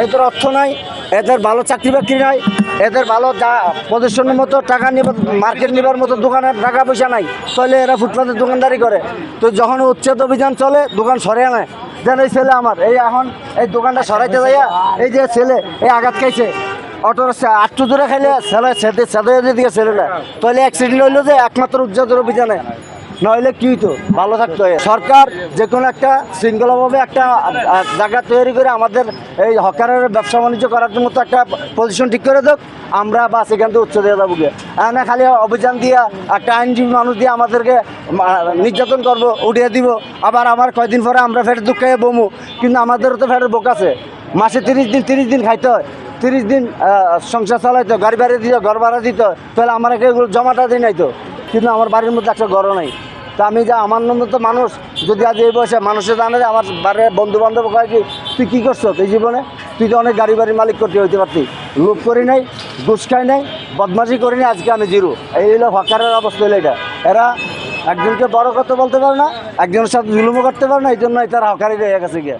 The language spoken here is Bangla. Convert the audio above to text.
এদের অর্থ নাই, এদের ভালো চাকরি বাকরি নাই, এদের ভালো প্রদর্শনের মতো টাকা নিবার মার্কেট নিবার মতো দোকানের টাকা পয়সা নাই, তাহলে এরা ফুটপাতের দোকানদারি করে। তো যখন উচ্ছেদ অভিযান চলে দোকান সরিয়ে নেয়। যেন এই ছেলে আমার এই এখন এই দোকানটা সরাইতে যাইয়া এই যে ছেলে এই আঘাত খাইছে, অটোর আটটু দূরে খাইলে ছেলে সেদে দিকে ছেলেটা, তাহলে অ্যাক্সিডেন্ট হইলো যে একমাত্র উচ্ছেদের অভিযানে, নইলে কি হইতো, ভালো থাকতো। সরকার যে কোনো একটা শৃঙ্খলাভাবে একটা জায়গা তৈরি করে আমাদের এই হকারের ব্যবসা বাণিজ্য করার জন্য তো একটা পজিশন ঠিক করে দেখ, আমরা বাস এখান থেকে উচ্চ দিয়ে যাবো। না খালি অভিযান দিয়া একটা আইনজীবী মানুষ দিয়ে আমাদেরকে নির্যাতন করবো, উঠিয়ে দিব, আবার আমার কয়দিন পরে আমরা ফেটের দুঃখ খেয়ে বমু। কিন্তু আমাদেরও তো ফেটের বোক আছে, মাসে 30 দিন খাইতে হয়, 30 দিন সংসার চালাইতো, গাড়ি ভাড়া দিত, ঘর ভাড়া দিত, তাহলে আমার এগুলো জমাটা দিই নাই তো। কিন্তু আমার বাড়ির মধ্যে একটা ঘরও নাই। তা আমি যা আমার তো মানুষ যদি আজ এই বয়সে মানুষের জানে যে আমার বাড়ির বন্ধু বান্ধব কয় কি তুই কী করছো এই জীবনে, তুই তো অনেক বাড়ির মালিক করতে হইতে পারতি, লোভ করি নাই, ঘুষ খাই নাই, বদমাশি করি নাই, আজকে আমি জিরো। এই হলো হকারের অবস্থা হলো এটা। এরা একজনকে বড় করতে বলতে পারে না, একজনের সাথে জুলুমও করতে পারে না, এই জন্য তারা হকারি হয়ে গেছে গিয়ে।